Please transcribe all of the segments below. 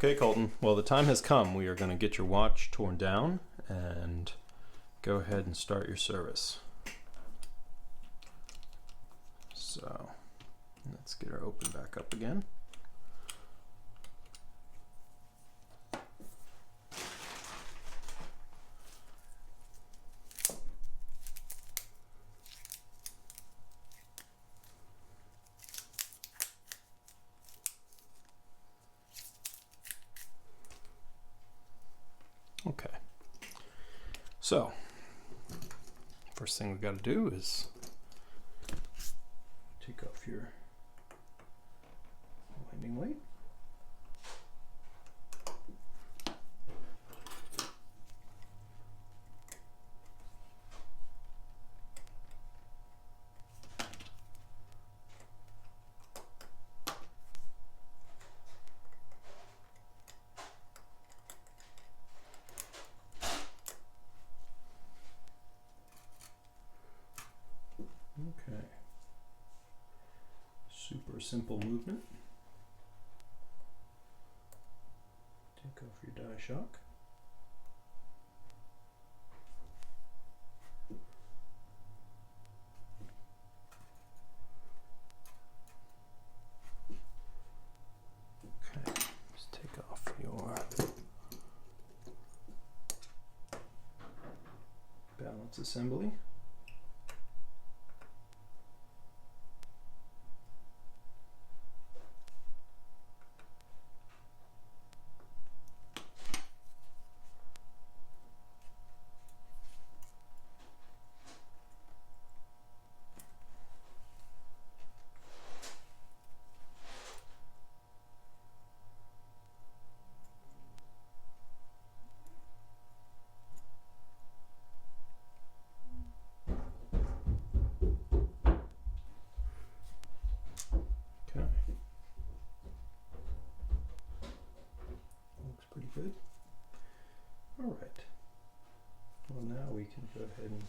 Okay, Colton. Well, the time has come. We are going to get your watch torn down and go ahead and start your service. So let's get her open back up again. Okay, so first thing we got to do is take off your winding weight. Okay, super simple movement. Take off your die shock. Okay, let's take off your balance assembly. Okay, looks pretty good. All right, well now we can go ahead and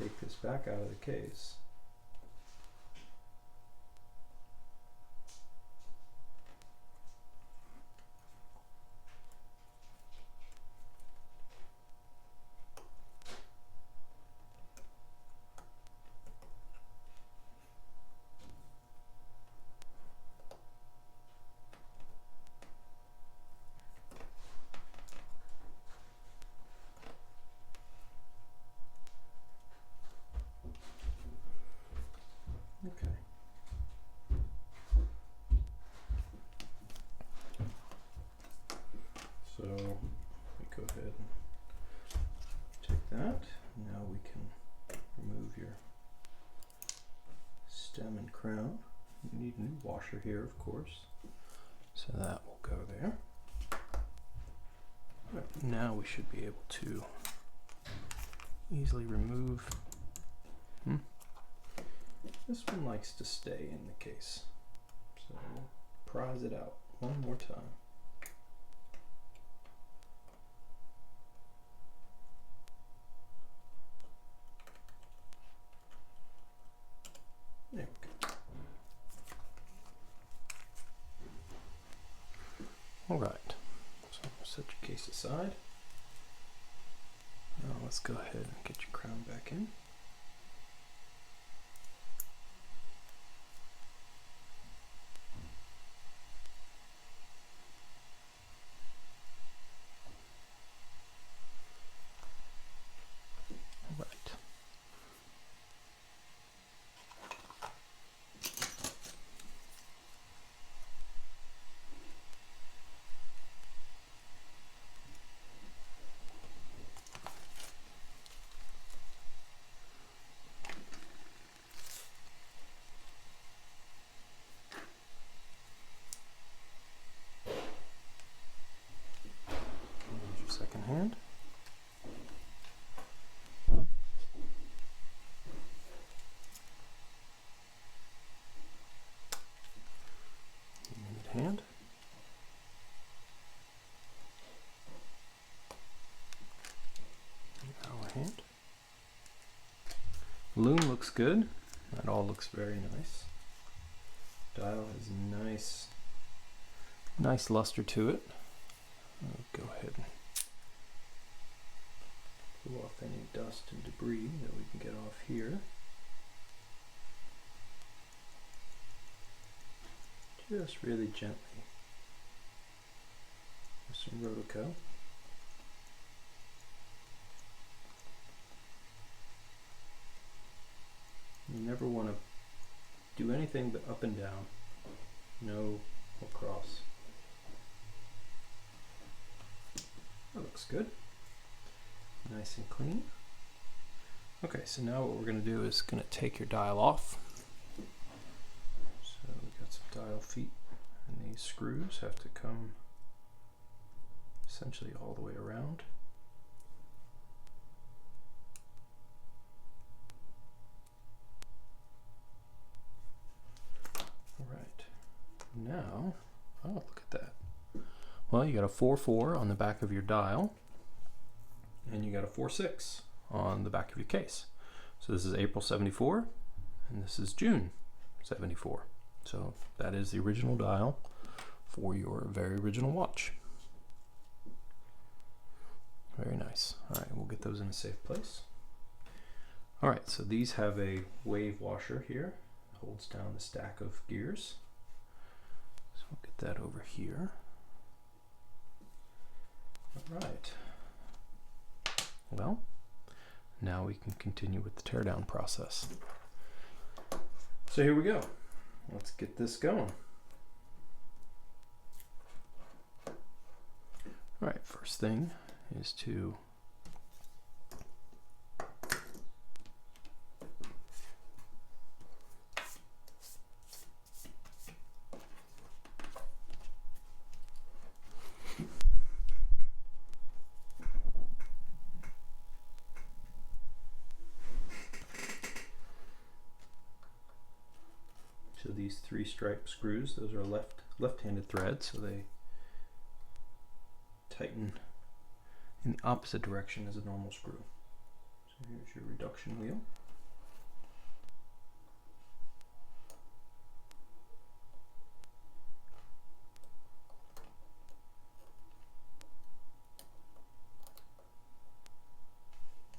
take this back out of the case. Okay. So we go ahead and take that. Now we can remove your stem and crown. You need a new washer here, of course. So that will go there. Right, now we should be able to easily remove. This one likes to stay in the case, so we'll prise it out one more time. There we go. All right, so set your case aside. Now let's go ahead and get your crown back in. Second hand. Mid hand. Our hand. Loom looks good. That all looks very nice. Dial has nice nice luster to it. I'll go ahead and pull off any dust and debris that we can get off here. Just really gently with some Rotoco. You never want to do anything but up and down, no across. That looks good. Nice and clean. Okay, so now what we're going to do is going to take your dial off. So we got some dial feet, and these screws have to come essentially all the way around. All right, now, oh, look at that. Well, you got a 4-4 on the back of your dial, and you got a 4-6 on the back of your case. So this is April 74, and this is June 74. So that is the original dial for your very original watch. Very nice. All right, we'll get those in a safe place. All right, so these have a wave washer here. It holds down the stack of gears. So we'll get that over here. All right. Well, now we can continue with the teardown process. So here we go. Let's get this going. All right, first thing is to these 3 stripe screws, those are left-handed threads, so they tighten in the opposite direction as a normal screw. So here's your reduction wheel.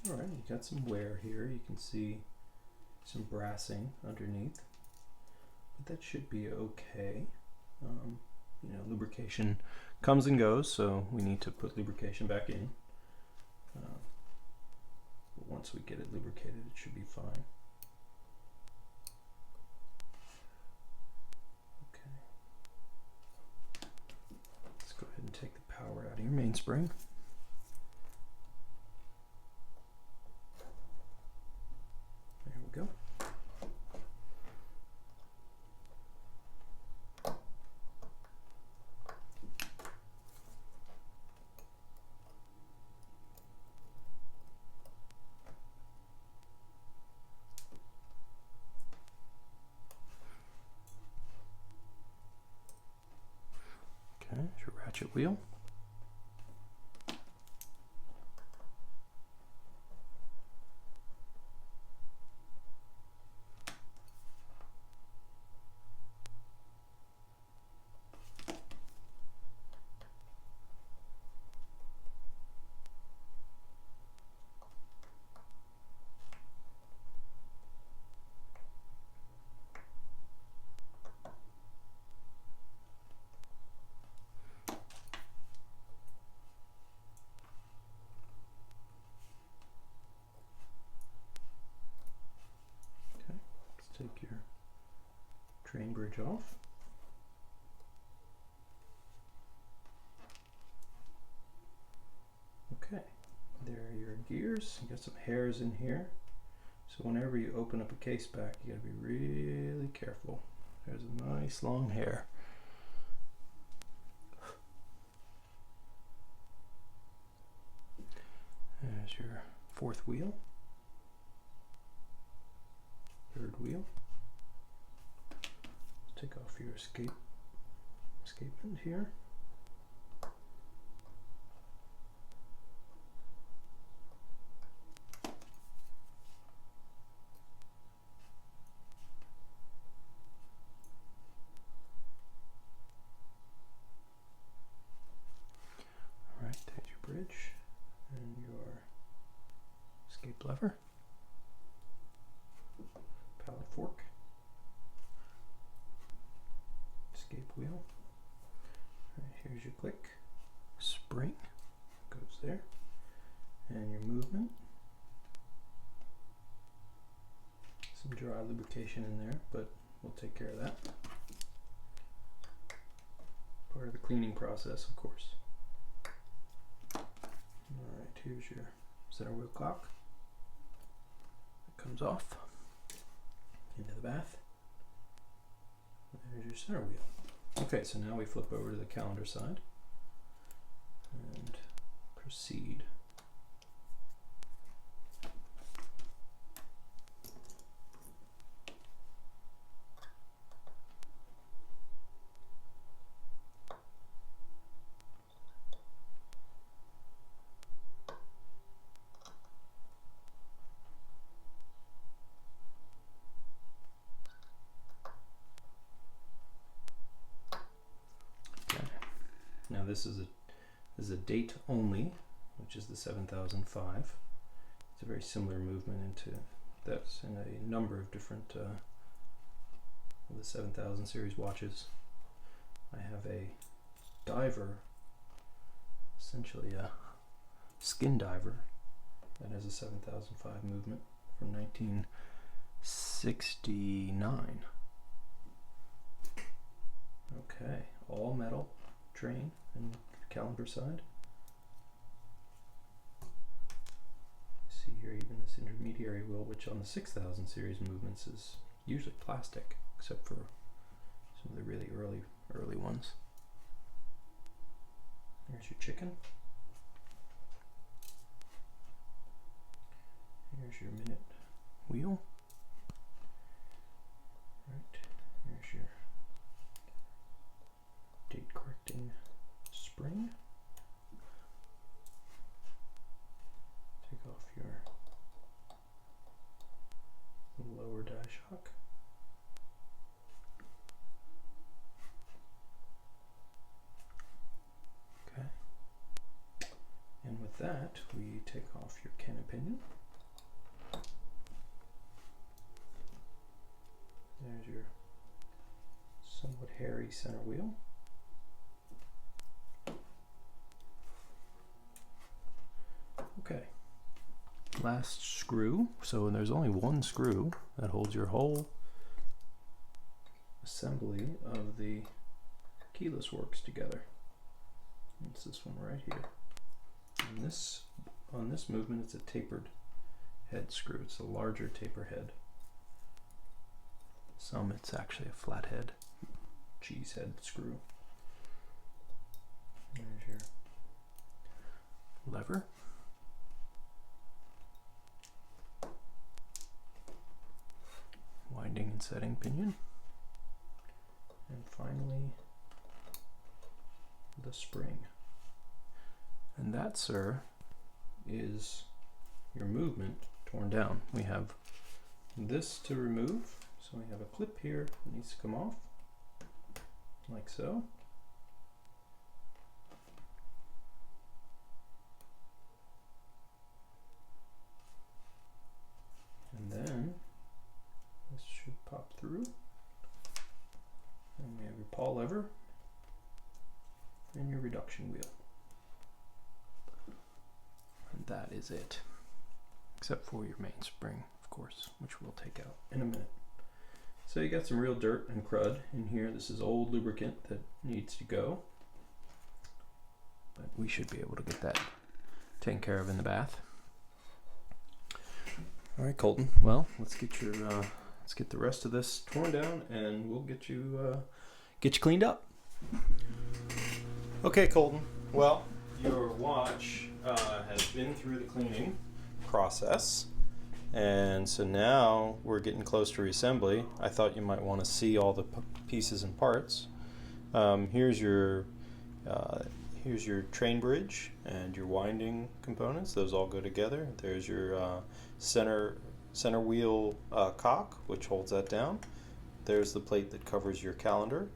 All right, you got some wear here. You can see some brassing underneath. But that should be okay. You know, lubrication comes and goes, so we need to put lubrication back in. But once we get it lubricated, it should be fine. Okay. Let's go ahead and take the power out of your mainspring. There we go. Okay, there's your ratchet wheel. Take your train bridge off. Okay, there are your gears. You got some hairs in here. So whenever you open up a case back, you gotta be really careful. There's a nice long hair. There's your 4th wheel. 3rd wheel. Let's take off your escapement here. some dry lubrication in there, but we'll take care of that. Part of the cleaning process, of course. Alright, here's your center wheel cock. It comes off into the bath. There's your center wheel. Okay, so now we flip over to the calendar side and proceed. Now this is a date only, which is the 7005. It's a very similar movement into that's in a number of different of the 7000 series watches. I have a diver, essentially a skin diver, that has a 7005 movement from 1969. Okay, all metal train and calendar side. See here even this intermediary wheel, which on the 6000 series movements is usually plastic, except for some of the really early ones. There's your chicken. Here's your minute wheel. Right, here's your date correcting spring. Take off your lower die shock. Okay. And with that, we take off your cannon pinion. There's your somewhat hairy center wheel. Okay, last screw. So there's only one screw that holds your whole assembly of the keyless works together. It's this one right here. And this, on this movement, it's a tapered head screw. It's a larger taper head. Some it's actually a flathead cheese head screw. There's your lever. Winding and setting pinion. And finally, the spring. And that, sir, is your movement torn down. We have this to remove. So we have a clip here that needs to come off, like so. And then this should pop through. And we have your pawl lever and your reduction wheel. And that is it. Except for your mainspring, of course, which we'll take out in a minute. So you got some real dirt and crud in here. This is old lubricant that needs to go. But we should be able to get that taken care of in the bath. All right, Colton. Well, let's get your let's get the rest of this torn down, and we'll get you cleaned up. Okay, Colton. Well, your watch has been through the cleaning process. And so now we're getting close to reassembly. I thought you might want to see all the pieces and parts. Here's your train bridge and your winding components. Those all go together. There's your center wheel cock, which holds that down. There's the plate that covers your calendar.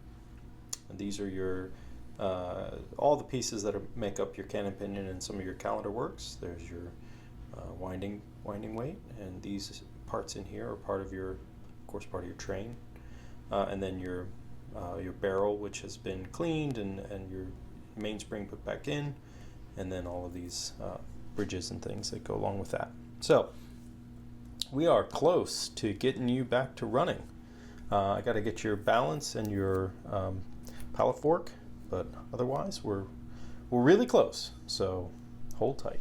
And these are your all the pieces that make up your cannon pinion and some of your calendar works. There's your winding weight, and these parts in here are part of your train, and then your barrel, which has been cleaned, and your mainspring put back in, and then all of these bridges and things that go along with that. So we are close to getting you back to running. I got to get your balance and your pallet fork, but otherwise we're really close, so hold tight.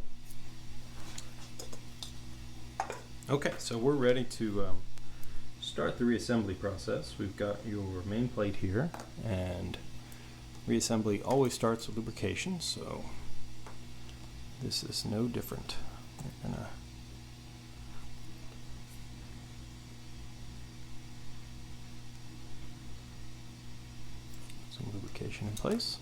Okay, so we're ready to start the reassembly process. We've got your main plate here, and reassembly always starts with lubrication, so this is no different. We're gonna some lubrication in place.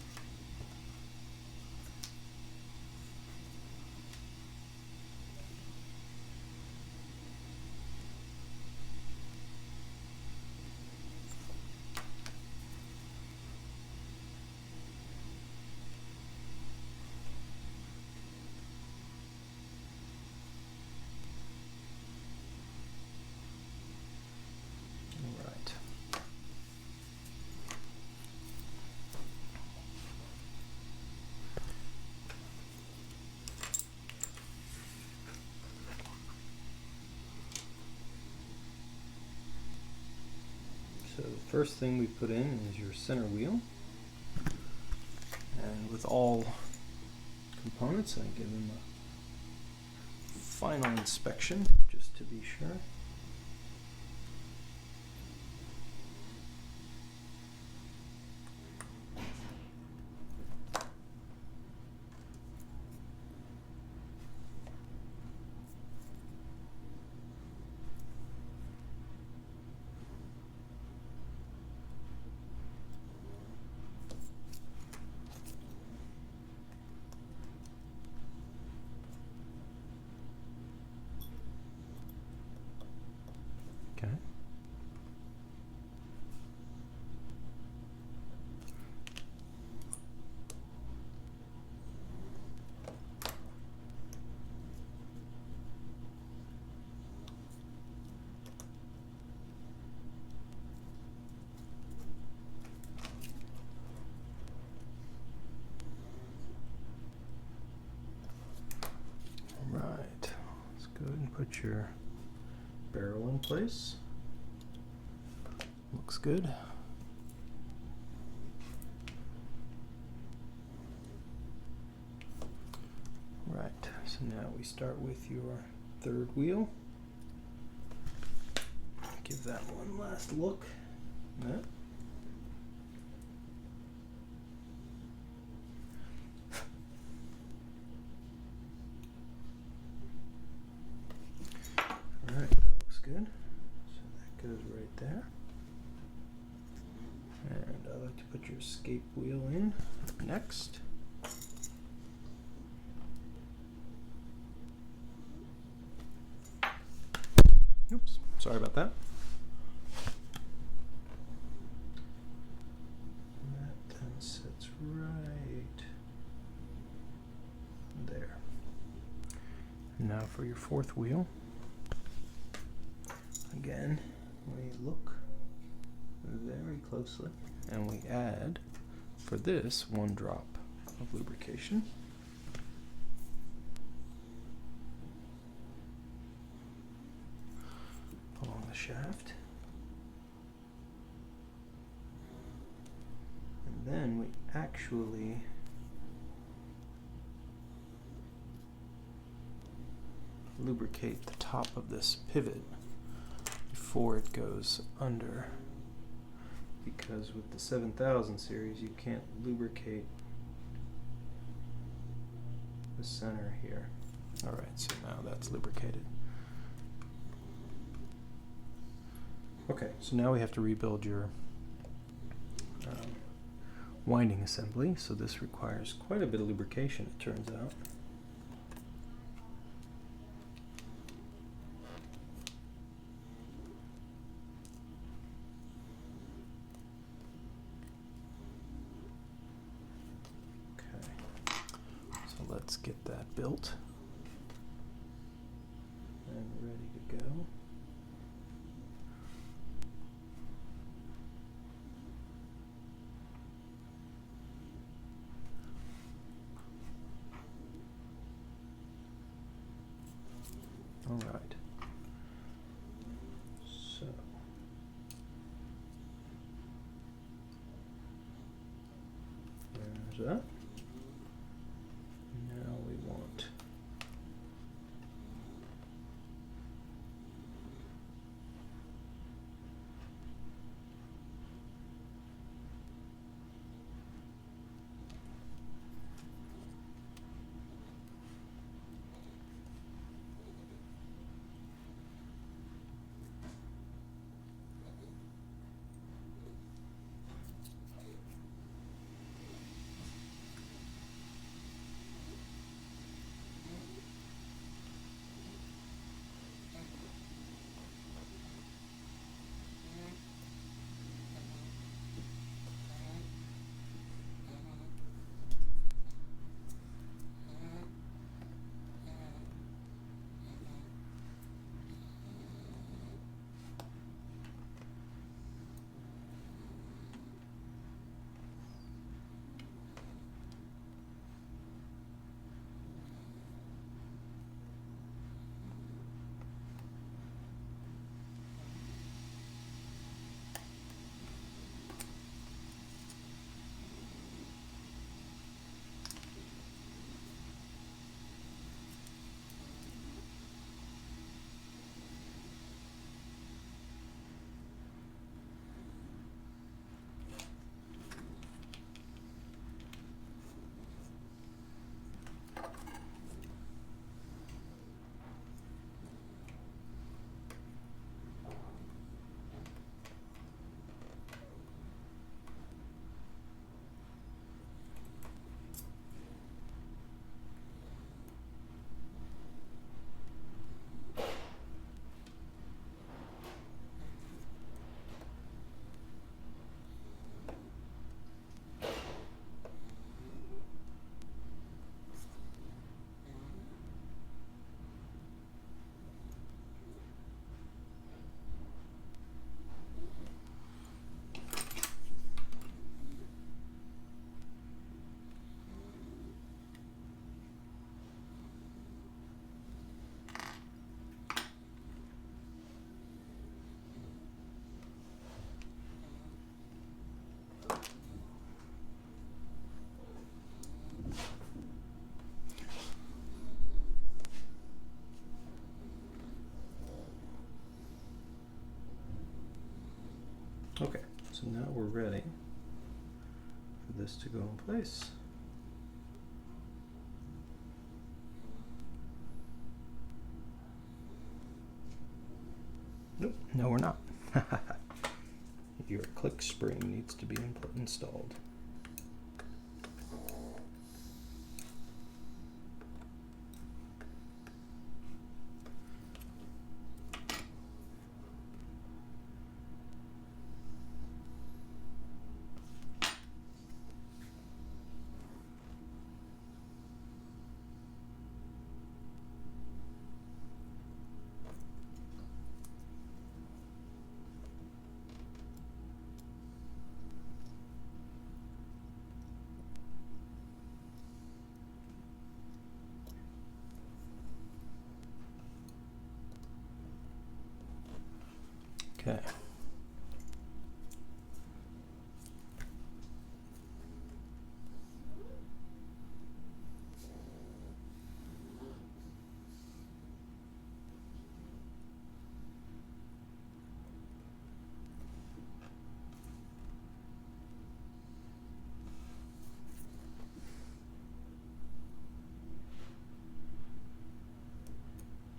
So the first thing we put in is your center wheel, and with all components I give them a final inspection just to be sure. Okay. All right. Let's go ahead and put your barrel in place. Looks good. Right, so now we start with your third wheel. Give that one last look. Yeah. Alright, that looks good. So that goes right there. And I like to put your escape wheel in next. Oops, sorry about that. That then sits right there. Now for your fourth wheel. Again, we look very closely and we add, for this, 1 drop of lubrication. Along the shaft. And then we actually lubricate the top of this pivot before it goes under, because with the 7000 series you can't lubricate the center here. Alright, so now that's lubricated. Okay, so now we have to rebuild your winding assembly, so this requires quite a bit of lubrication, it turns out. Let's get that built and ready to go. All right. that. Now we want okay, so now we're ready for this to go in place. Nope, no we're not. Your click spring needs to be installed. Okay.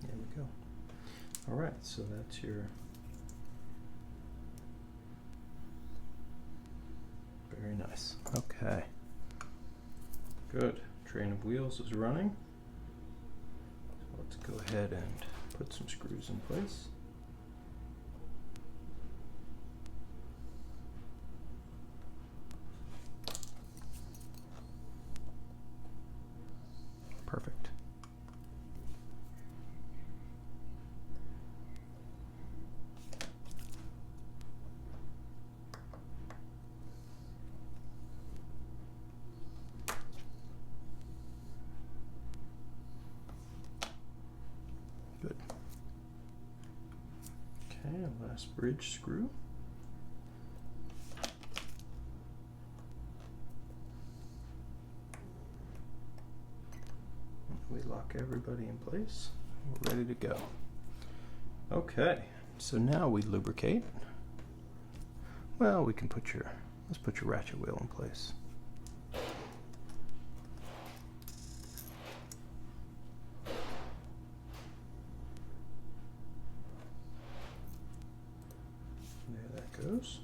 There we go. All right, so that's your very nice. Okay. Good. Train of wheels is running. So let's go ahead and put some screws in place. Perfect. Good. Okay, last bridge screw. lock everybody in place. We're ready to go. Okay, so now we lubricate. Well, we can let's put your ratchet wheel in place. There that goes.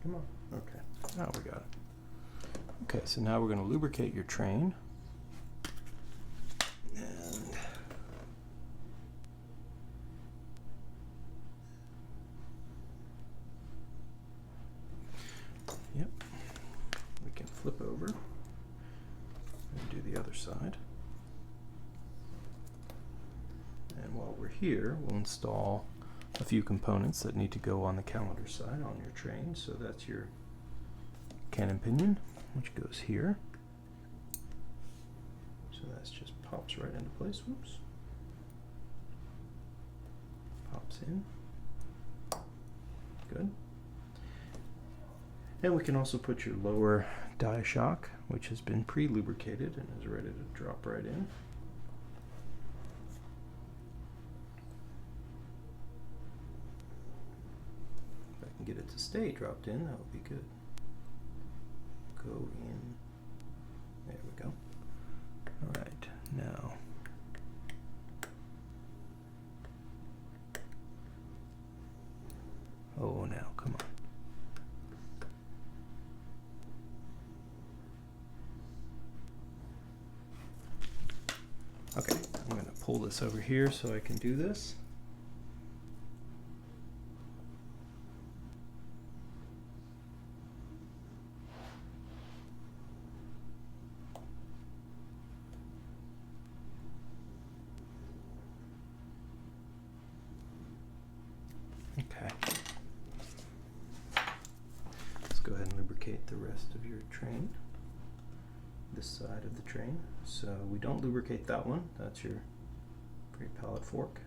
Come on. Okay. Now we got it. Okay, so now we're going to lubricate your train. And yep. We can flip over and do the other side. And while we're here, we'll install a few components that need to go on the calendar side on your train. So that's your cannon pinion, which goes here. So that's just pops right into place. Whoops. Pops in. Good. And we can also put your lower die shock, which has been pre-lubricated and is ready to drop right in. Get it to stay dropped in, that would be good. Go in. There we go. All right, now. Oh, now, come on. Okay, I'm going to pull this over here so I can do this. Okay. Let's go ahead and lubricate the rest of your train. This side of the train. So we don't lubricate that one. That's your pre-pallet fork.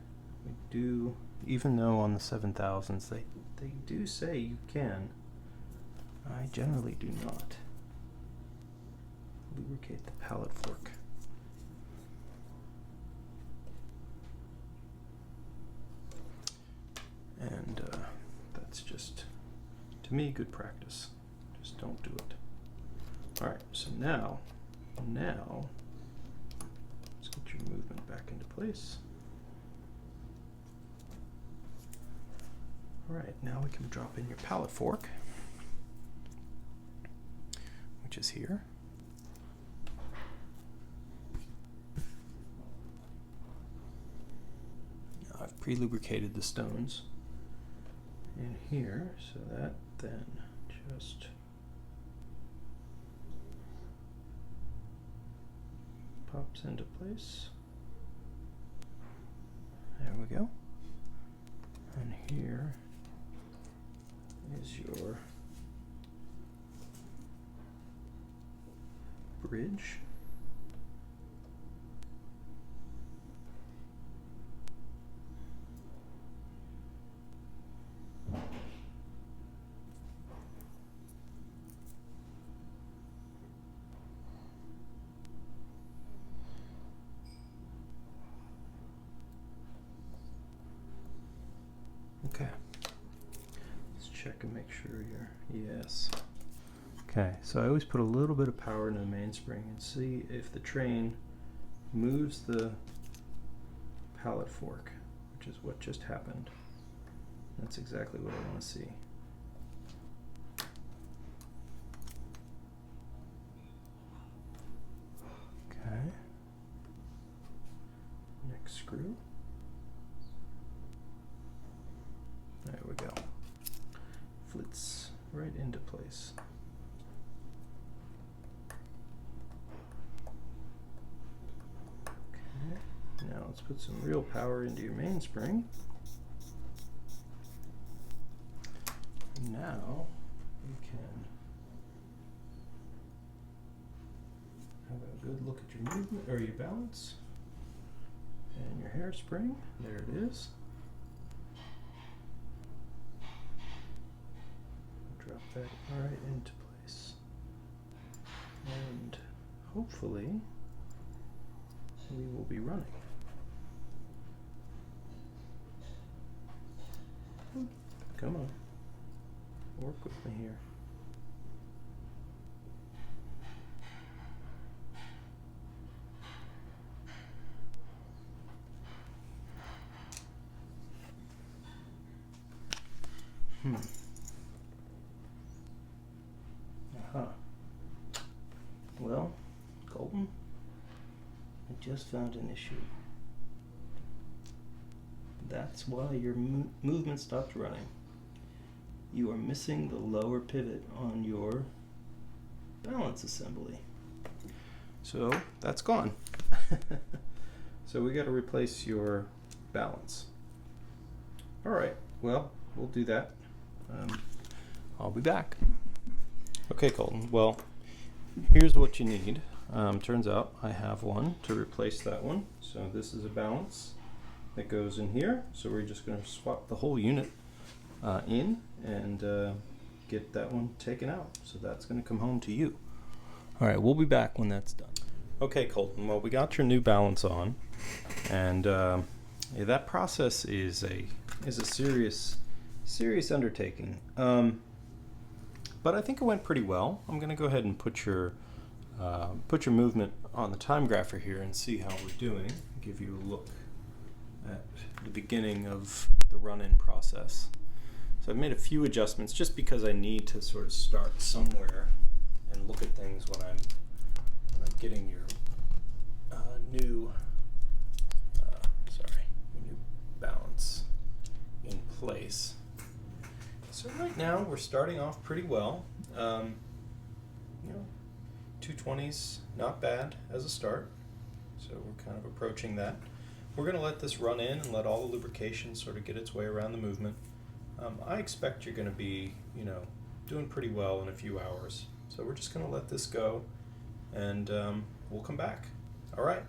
We do, even though on the 7000s they do say you can, I generally do not lubricate the pallet fork. And that's just, to me, good practice. Just don't do it. All right, so now, let's get your movement back into place. All right, now we can drop in your pallet fork, which is here. Now I've pre-lubricated the stones in here, so that then just pops into place. There we go. And here is your bridge. Okay, let's check and make sure you're, yes. Okay, so I always put a little bit of power into the mainspring and see if the train moves the pallet fork, which is what just happened. That's exactly what I want to see. Okay, next screw. There we go. Flits right into place. Okay, now let's put some real power into your mainspring. Now look at your movement or your balance and your hairspring. There it is. Drop that right into place. And hopefully we will be running. Come on. Work with me here. Well, Colton, I just found an issue. That's why your movement stopped running. You are missing the lower pivot on your balance assembly. So that's gone. So we got to replace your balance. All right, well, we'll do that. I'll be back. Okay, Colton, well, here's what you need. Turns out I have one to replace that one. So this is a balance that goes in here. So we're just going to swap the whole unit in and get that one taken out. So that's going to come home to you. All right, we'll be back when that's done. Okay, Colton, well, we got your new balance on, and yeah, that process is a serious undertaking. But I think it went pretty well. I'm going to go ahead and put your movement on the time grapher here and see how we're doing. Give you a look at the beginning of the run-in process. So I've made a few adjustments just because I need to sort of start somewhere and look at things when I'm getting your new balance in place. So right now we're starting off pretty well. 220's not bad as a start. So we're kind of approaching that. We're going to let this run in and let all the lubrication sort of get its way around the movement. I expect you're going to be, doing pretty well in a few hours. So we're just going to let this go, and we'll come back. All right.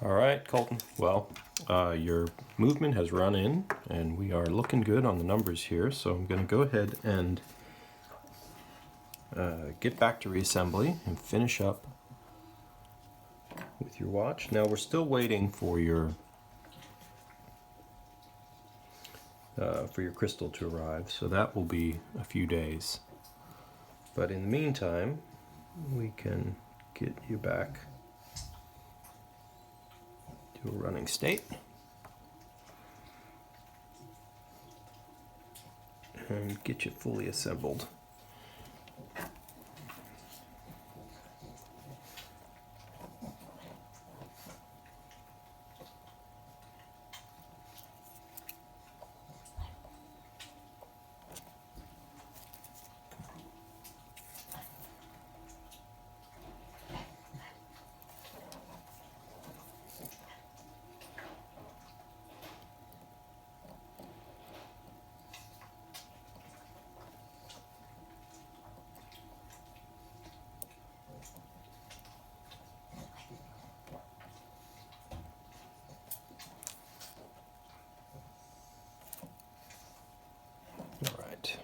All right, Colton. Well, your movement has run in, and we are looking good on the numbers here. So I'm going to go ahead and get back to reassembly and finish up with your watch. Now we're still waiting for your crystal to arrive, so that will be a few days. But in the meantime, we can get you back to a running state and get you fully assembled. All right.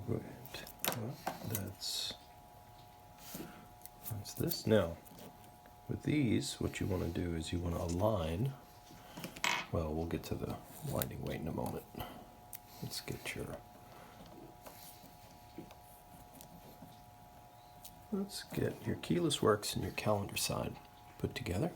Right. Well, that's this. Now, with these, what you want to do is you want to align. Well, we'll get to the winding weight in a moment. Let's get your keyless works and your calendar side put together.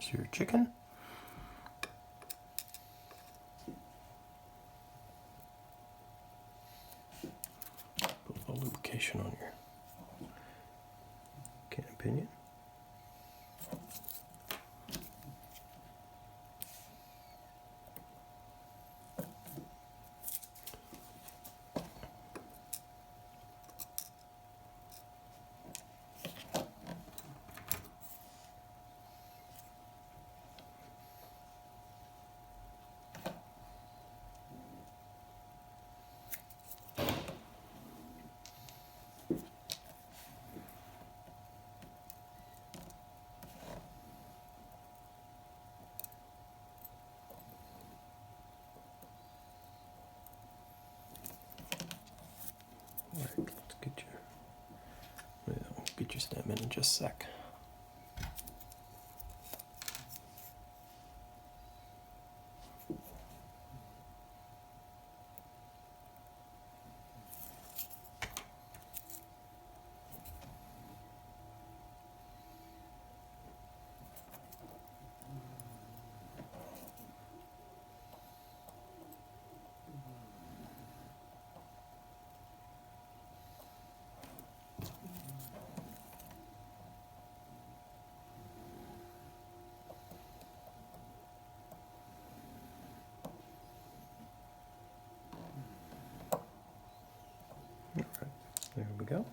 There's your chicken. Put a little lubrication on your can and pinion. Alright, let's get your stem in just a sec. Alright, there we go.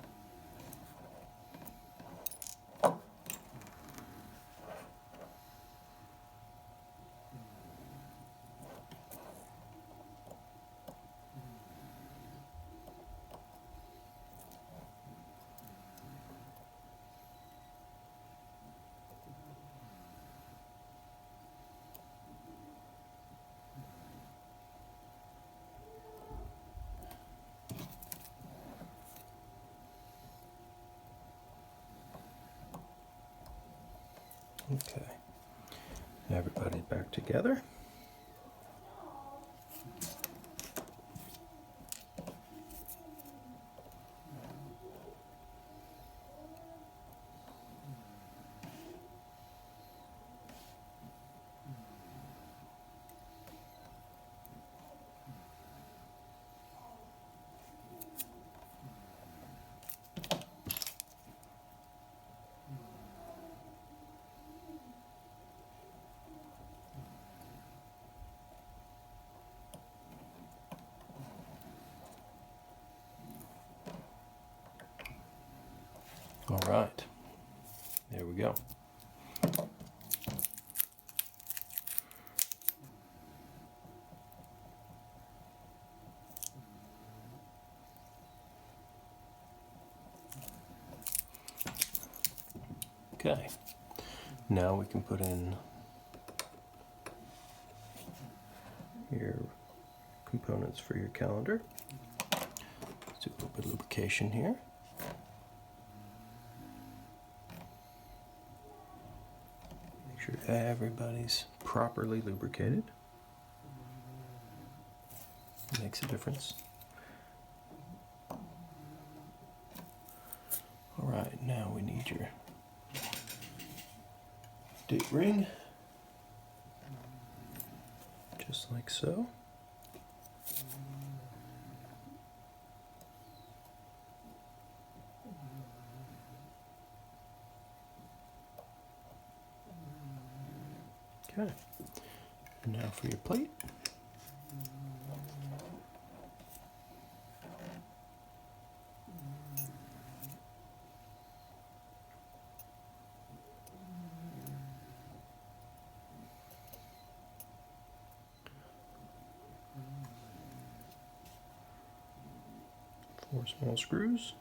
Okay, everybody back together. All right, there we go. Okay, now we can put in your components for your calendar. Let's do a little bit of lubrication here. Make sure everybody's properly lubricated. Makes a difference. All right, now we need your date ring, just like so. Okay, and now for your plate. Four small screws.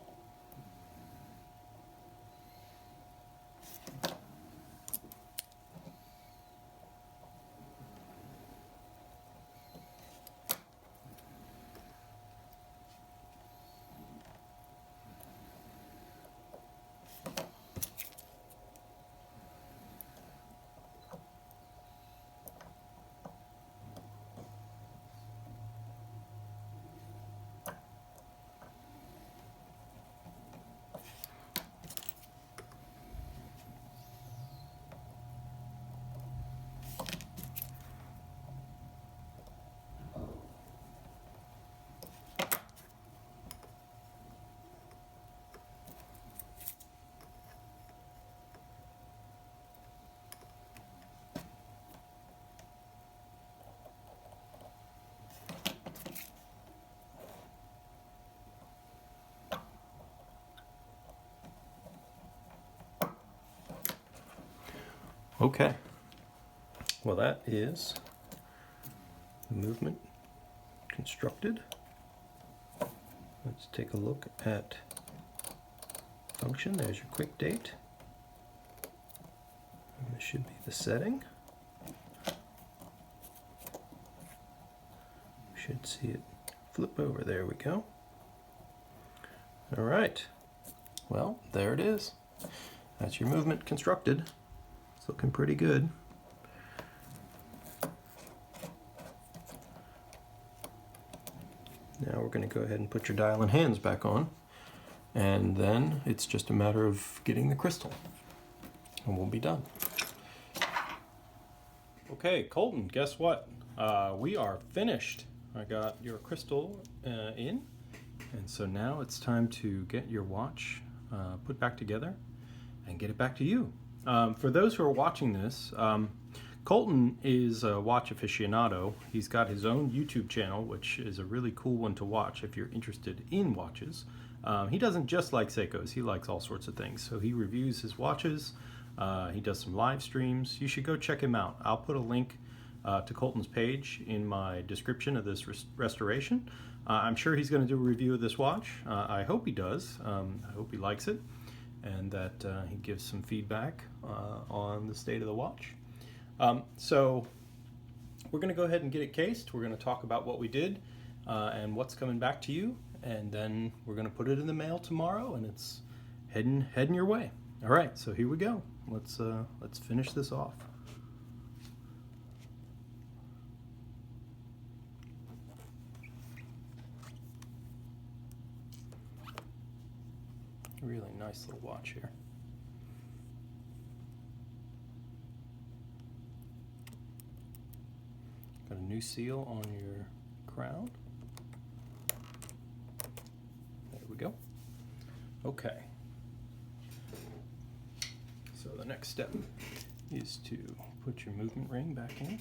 Okay. Well, that is movement constructed. Let's take a look at function. There's your quick date. And this should be the setting. We should see it flip over. There we go. All right. Well, there it is. That's your movement constructed. It's looking pretty good. Now we're going to go ahead and put your dial and hands back on, and then it's just a matter of getting the crystal, and we'll be done. Okay, Colton, guess what? We are finished. I got your crystal in, and so now it's time to get your watch put back together and get it back to you. For those who are watching this, Colton is a watch aficionado. He's got his own YouTube channel, which is a really cool one to watch if you're interested in watches. He doesn't just like Seikos, he likes all sorts of things. So he reviews his watches, he does some live streams. You should go check him out. I'll put a link to Colton's page in my description of this restoration. I'm sure he's going to do a review of this watch. I hope he does. I hope he likes it, and that he gives some feedback on the state of the watch. So we're going to go ahead and get it cased. We're going to talk about what we did and what's coming back to you, and then we're going to put it in the mail tomorrow, and it's heading your way. All right, so here we go. Let's finish this off. Really nice little watch here. Got a new seal on your crown. There we go. Okay. So the next step is to put your movement ring back in.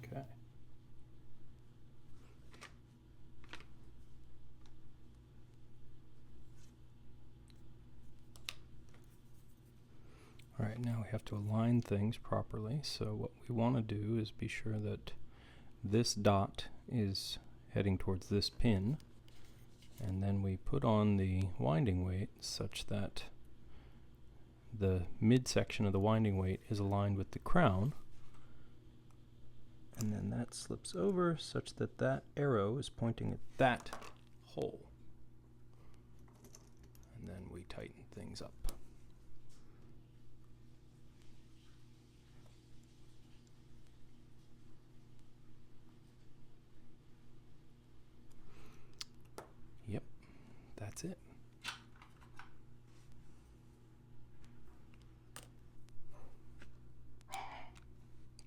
Okay. All right, now we have to align things properly. So what we want to do is be sure that this dot is heading towards this pin, and then we put on the winding weight such that the midsection of the winding weight is aligned with the crown, and then that slips over such that that arrow is pointing at that hole, and then we tighten things up. Yep, that's it.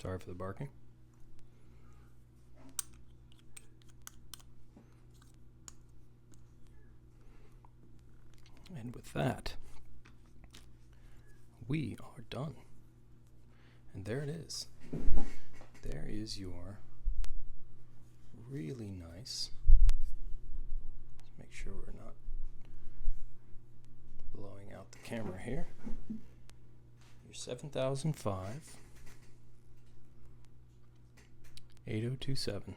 Sorry for the barking. And with that, we are done. And there it is. There is your really nice, let's make sure we're not blowing out the camera here, your 7005 8027.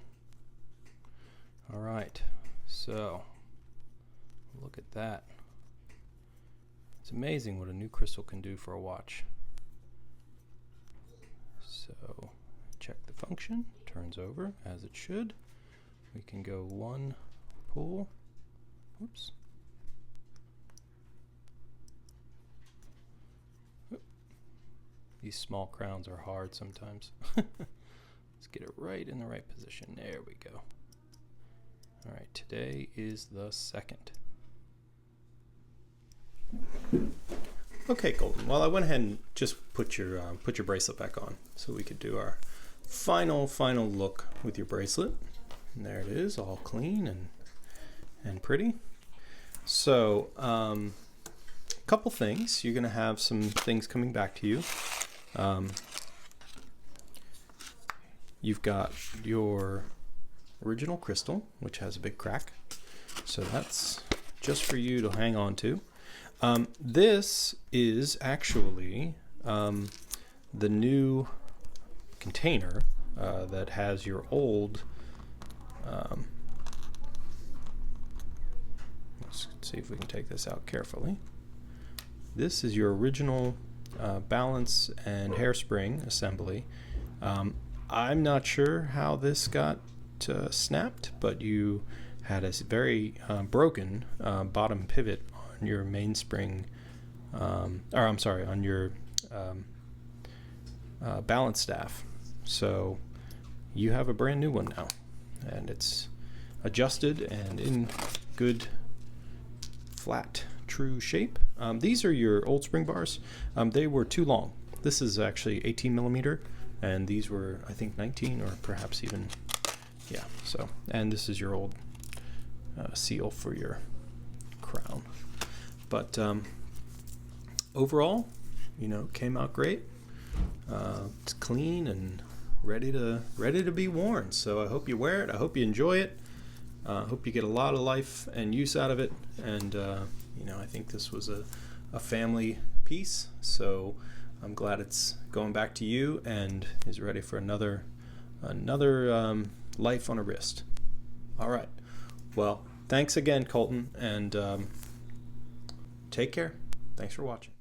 All right, so look at that. It's amazing what a new crystal can do for a watch. So check the function, turns over as it should. We can go one pull. Oops. Oop. These small crowns are hard sometimes. Let's get it right in the right position. There we go. All right, today is the 2nd. Okay, Golden. Well, I went ahead and just put your bracelet back on so we could do our final look with your bracelet. And there it is, all clean and pretty. So couple things. You're going to have some things coming back to you. You've got your original crystal, which has a big crack. So that's just for you to hang on to. This is actually the new container that has your old, let's see if we can take this out carefully. This is your original balance and hairspring assembly. I'm not sure how this got snapped, but you had a very broken bottom pivot on your mainspring, or I'm sorry, on your balance staff. So you have a brand new one now, and it's adjusted and in good flat true shape. These are your old spring bars. They were too long. This is actually 18 millimeter, and these were, I think, 19 or perhaps even, yeah. So, and this is your old seal for your crown. But overall, you know, came out great. It's clean and ready to be worn. So I hope you wear it. I hope you enjoy it. I hope you get a lot of life and use out of it. And you know, I think this was a family piece. So I'm glad it's going back to you and is ready for another life on a wrist. All right. Well, thanks again, Colton, and take care. Thanks for watching.